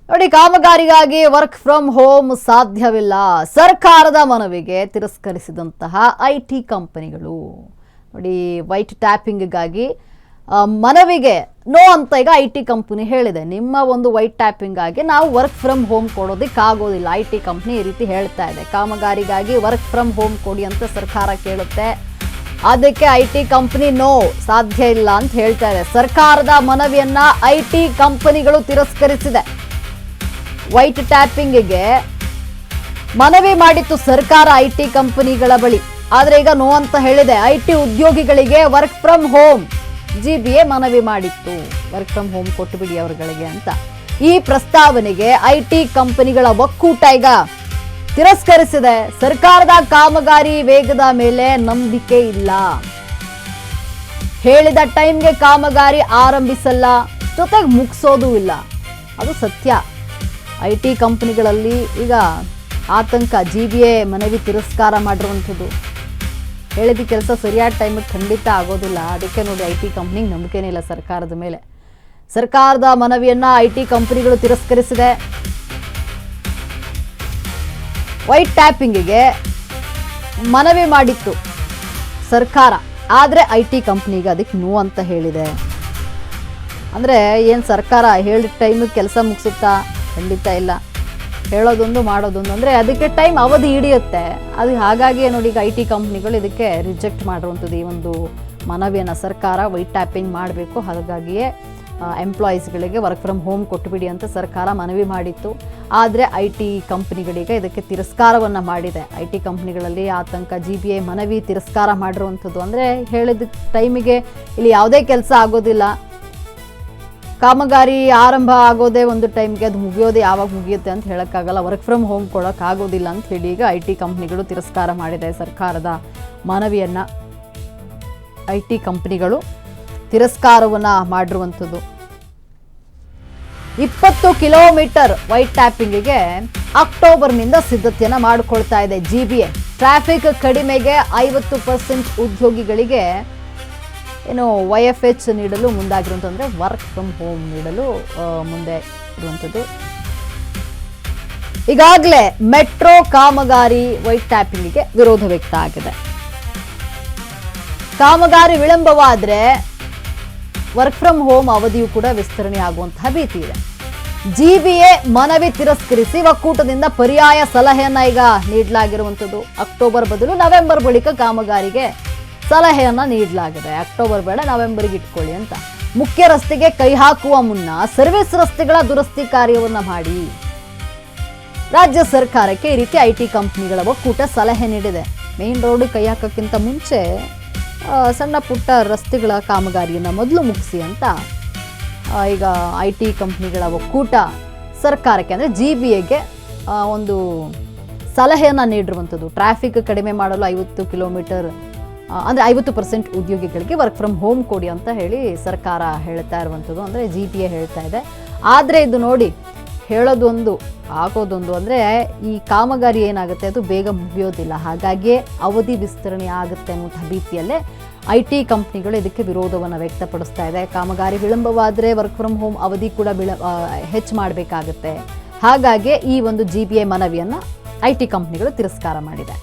ನೋಡಿ, ಕಾಮಗಾರಿಗಾಗಿ work from home ಸಾಧ್ಯವಿಲ್ಲ. ಸರ್ಕಾರದ ಮನವಿಗೆ ತಿರಸ್ಕರಿಸಿದಂತಹ ಐಟಿ ಕಂಪನಿಗಳು. ನೋಡಿ, ವೈಟ್ ಟ್ಯಾಪಿಂಗ್ಗಾಗಿ ಮನವಿಗೆ ನೋ ಅಂತ ಈಗ ಐಟಿ ಕಂಪನಿ ಹೇಳಿದೆ. ನಿಮ್ಮ ಒಂದು ವೈಟ್ ಟ್ಯಾಪಿಂಗ್ ಆಗಿ ನಾವು ವರ್ಕ್ ಫ್ರಮ್ ಹೋಮ್ ಕೊಡೋದಕ್ಕಾಗೋದಿಲ್ಲ. ಐಟಿ ಕಂಪನಿ ಈ ರೀತಿ ಹೇಳ್ತಾ ಇದೆ. ಕಾಮಗಾರಿಗಾಗಿ ವರ್ಕ್ ಫ್ರಮ್ ಹೋಮ್ ಕೊಡಿ ಅಂತ ಸರ್ಕಾರ ಕೇಳುತ್ತೆ. ಅದಕ್ಕೆ ಐಟಿ ಕಂಪನಿ ನೋ, ಸಾಧ್ಯ ಇಲ್ಲ ಅಂತ ಹೇಳ್ತಾ ಇದೆ. ಸರ್ಕಾರದ ಮನವಿಯನ್ನ ಐಟಿ ಕಂಪನಿಗಳು ತಿರಸ್ಕರಿಸಿದೆ. ವೈಟ್ ಟ್ಯಾಪಿಂಗ್ಗೆ ಮನವಿ ಮಾಡಿತ್ತು ಸರ್ಕಾರ ಐಟಿ ಕಂಪನಿಗಳ ಬಳಿ. ಆದ್ರೆ ಈಗ ನೋ ಅಂತ ಹೇಳಿದೆ. ಐಟಿ ಉದ್ಯೋಗಿಗಳಿಗೆ ವರ್ಕ್ ಫ್ರಮ್ ಹೋಮ್ ಜಿಬಿಎ ಮನವಿ ಮಾಡಿತ್ತು, ವರ್ಕ್ ಫ್ರಮ್ ಹೋಮ್ ಕೊಟ್ಟು ಬಿಡಿ ಅವರುಗಳಿಗೆ ಅಂತ. ಈ ಪ್ರಸ್ತಾವನೆಗೆ ಐಟಿ ಕಂಪನಿಗಳ ಒಕ್ಕೂಟ ಈಗ ತಿರಸ್ಕರಿಸಿದೆ. ಸರ್ಕಾರದ ಕಾಮಗಾರಿ ವೇಗದ ಮೇಲೆ ನಂಬಿಕೆ ಇಲ್ಲ, ಹೇಳಿದ ಟೈಮ್ಗೆ ಕಾಮಗಾರಿ ಆರಂಭಿಸಲ್ಲ, ಜೊತೆಗೆ ಮುಗಿಸೋದು ಇಲ್ಲ. ಅದು ಸತ್ಯ. ಐಟಿ ಕಂಪನಿಗಳಲ್ಲಿ ಈಗ ಆತಂಕ. ಜಿಬಿಎ ಮನವಿ ತಿರಸ್ಕಾರ ಮಾಡಿರುವಂಥದ್ದು. ಹೇಳಿದ ಕೆಲಸ ಸರಿಯಾದ ಟೈಮಿಗೆ ಖಂಡಿತ ಆಗೋದಿಲ್ಲ. ಅದಕ್ಕೆ ನೋಡಿ, ಐಟಿ ಕಂಪ್ನಿಗೆ ನಂಬಿಕೆನೇ ಇಲ್ಲ ಸರ್ಕಾರದ ಮೇಲೆ. ಸರ್ಕಾರದ ಮನವಿಯನ್ನ ಐಟಿ ಕಂಪನಿಗಳು ತಿರಸ್ಕರಿಸಿದೆ. ವೈಟ್ ಟ್ಯಾಪಿಂಗಿಗೆ ಮನವಿ ಮಾಡಿತ್ತು ಸರ್ಕಾರ, ಆದರೆ ಐಟಿ ಕಂಪ್ನಿಗೆ ಅದಕ್ಕೆ ನೋ ಅಂತ ಹೇಳಿದೆ. ಅಂದರೆ ಏನು ಸರ್ಕಾರ ಹೇಳಿದ ಟೈಮಿಗೆ ಕೆಲಸ ಮುಗಿಸುತ್ತಾ? ಖಂಡಿತ ಇಲ್ಲ. ಹೇಳೋದೊಂದು ಮಾಡೋದೊಂದು. ಅಂದರೆ ಅದಕ್ಕೆ ಟೈಮ್ ಅವಧಿ ಹಿಡಿಯುತ್ತೆ. ಅದು ಹಾಗಾಗಿ ನೋಡಿ, ಈಗ ಐಟಿ ಕಂಪ್ನಿಗಳು ಇದಕ್ಕೆ ರಿಜೆಕ್ಟ್ ಮಾಡಿರುವಂಥದ್ದು. ಈ ಒಂದು ಮನವಿಯನ್ನು ಸರ್ಕಾರ ವೈಟ್ ಟ್ಯಾಪಿಂಗ್ ಮಾಡಬೇಕು, ಹಾಗಾಗಿಯೇ ಎಂಪ್ಲಾಯೀಸ್ಗಳಿಗೆ ವರ್ಕ್ ಫ್ರಮ್ ಹೋಮ್ ಕೊಟ್ಟುಬಿಡಿ ಅಂತ ಸರ್ಕಾರ ಮನವಿ ಮಾಡಿತ್ತು. ಆದರೆ ಐಟಿ ಕಂಪ್ನಿಗಳಿಗೆ ಇದಕ್ಕೆ ತಿರಸ್ಕಾರವನ್ನು ಮಾಡಿದೆ. ಐಟಿ ಕಂಪ್ನಿಗಳಲ್ಲಿ ಆತಂಕ. ಜಿಬಿಎ ಮನವಿ ತಿರಸ್ಕಾರ ಮಾಡಿರುವಂಥದ್ದು. ಅಂದರೆ ಹೇಳಿದ ಟೈಮಿಗೆ ಇಲ್ಲಿ ಯಾವುದೇ ಕೆಲಸ ಆಗೋದಿಲ್ಲ. ಕಾಮಗಾರಿ ಆರಂಭ ಆಗೋದೇ ಒಂದು ಟೈಮ್ಗೆ, ಅದು ಮುಗಿಯೋದೇ ಯಾವಾಗ ಮುಗಿಯುತ್ತೆ ಅಂತ ಹೇಳೋಕ್ಕಾಗಲ್ಲ. ವರ್ಕ್ ಫ್ರಮ್ ಹೋಮ್ ಕೊಡೋಕ್ಕಾಗೋದಿಲ್ಲ ಅಂತ ಹೇಳಿ ಈಗ ಐಟಿ ಕಂಪ್ನಿಗಳು ತಿರಸ್ಕಾರ ಮಾಡಿದೆ ಸರ್ಕಾರದ ಮನವಿಯನ್ನು. ಐಟಿ ಕಂಪ್ನಿಗಳು ತಿರಸ್ಕಾರವನ್ನು ಮಾಡಿರುವಂಥದ್ದು. 20 ಕಿಲೋಮೀಟರ್ ವೈಟ್ ಟ್ಯಾಪಿಂಗಿಗೆ ಅಕ್ಟೋಬರ್ನಿಂದ ಸಿದ್ಧತೆಯನ್ನು ಮಾಡಿಕೊಳ್ತಾ ಇದೆ ಜಿಬಿಎ. ಟ್ರಾಫಿಕ್ ಕಡಿಮೆಗೆ 50% ಉದ್ಯೋಗಿಗಳಿಗೆ ಏನು YFH ನೀಡಲು ಮುಂದಾಗಿರುವಂಥದ್ದು, ಅಂದರೆ ವರ್ಕ್ ಫ್ರಮ್ ಹೋಮ್ ನೀಡಲು ಮುಂದೆ ಇರುವಂಥದ್ದು. ಈಗಾಗಲೇ ಮೆಟ್ರೋ ಕಾಮಗಾರಿ ವೈಟ್ ಟ್ಯಾಪಿಂಗಿಗೆ ವಿರೋಧ ವ್ಯಕ್ತ ಆಗಿದೆ. ಕಾಮಗಾರಿ ವಿಳಂಬವಾದರೆ ವರ್ಕ್ ಫ್ರಮ್ ಹೋಮ್ ಅವಧಿಯೂ ಕೂಡ ವಿಸ್ತರಣೆ ಆಗುವಂತಹ ಭೀತಿ ಇದೆ. ಜಿಬಿಎ ಮನವಿ ತಿರಸ್ಕರಿಸಿ ಒಕ್ಕೂಟದಿಂದ ಪರ್ಯಾಯ ಸಲಹೆಯನ್ನ ಈಗ ನೀಡಲಾಗಿರುವಂಥದ್ದು. ಅಕ್ಟೋಬರ್ ಬದಲು ನವೆಂಬರ್ ಬಳಿಕ ಕಾಮಗಾರಿಗೆ ಸಲಹೆಯನ್ನ ನೀಡಲಾಗಿದೆ. ಅಕ್ಟೋಬರ್ ಬೇಡ, ನವೆಂಬರ್ಗೆ ಇಟ್ಕೊಳ್ಳಿ ಅಂತ. ಮುಖ್ಯ ರಸ್ತೆಗೆ ಕೈ ಹಾಕುವ ಮುನ್ನ ಸರ್ವಿಸ್ ರಸ್ತೆಗಳ ದುರಸ್ತಿ ಕಾರ್ಯವನ್ನ ಮಾಡಿ. ರಾಜ್ಯ ಸರ್ಕಾರಕ್ಕೆ ಈ ರೀತಿ ಐಟಿ ಕಂಪನಿಗಳ ಒಕ್ಕೂಟ ಸಲಹೆ ನೀಡಿದೆ. ಮೇನ್ ರೋಡ್ ಕೈ ಹಾಕೋಕ್ಕಿಂತ ಮುಂಚೆ ಸಣ್ಣ ಪುಟ್ಟ ರಸ್ತೆಗಳ ಕಾಮಗಾರಿಯನ್ನು ಮೊದಲು ಮುಗಿಸಿ ಅಂತ ಈಗ ಐಟಿ ಕಂಪ್ನಿಗಳ ಒಕ್ಕೂಟ ಸರ್ಕಾರಕ್ಕೆ, ಅಂದರೆ ಜಿಬಿಎಗೆ ಒಂದು ಸಲಹೆಯನ್ನು ನೀಡಿರುವಂಥದ್ದು. ಟ್ರಾಫಿಕ್ ಕಡಿಮೆ ಮಾಡಲು 50 ಕಿಲೋಮೀಟರ್ ಅಂದರೆ 50% ಉದ್ಯೋಗಿಗಳಿಗೆ ವರ್ಕ್ ಫ್ರಮ್ ಹೋಮ್ ಕೊಡಿ ಅಂತ ಹೇಳಿ ಸರ್ಕಾರ ಹೇಳ್ತಾ ಇರುವಂಥದ್ದು, ಅಂದರೆ ಜಿಬಿಎ ಹೇಳ್ತಾ ಇದೆ. ಆದರೆ ಇದು ನೋಡಿ, ಹೇಳೋದೊಂದು ಆಗೋದೊಂದು. ಅಂದರೆ ಈ ಕಾಮಗಾರಿ ಏನಾಗುತ್ತೆ, ಅದು ಬೇಗ ಮುಗಿಯೋದಿಲ್ಲ. ಹಾಗಾಗಿಯೇ ಅವಧಿ ವಿಸ್ತರಣೆ ಆಗುತ್ತೆ ಅನ್ನುವಂಥ ಭೀತಿಯಲ್ಲೇ ಐಟಿ ಕಂಪ್ನಿಗಳು ಇದಕ್ಕೆ ವಿರೋಧವನ್ನು ವ್ಯಕ್ತಪಡಿಸ್ತಾ ಇದೆ. ಕಾಮಗಾರಿ ವಿಳಂಬವಾದರೆ ವರ್ಕ್ ಫ್ರಮ್ ಹೋಮ್ ಅವಧಿ ಕೂಡ ಹೆಚ್ಚು ಮಾಡಬೇಕಾಗುತ್ತೆ. ಹಾಗಾಗಿ ಈ ಒಂದು ಜಿಬಿಎ ಮನವಿಯನ್ನು ಐಟಿ ಕಂಪ್ನಿಗಳು ತಿರಸ್ಕಾರ ಮಾಡಿದೆ.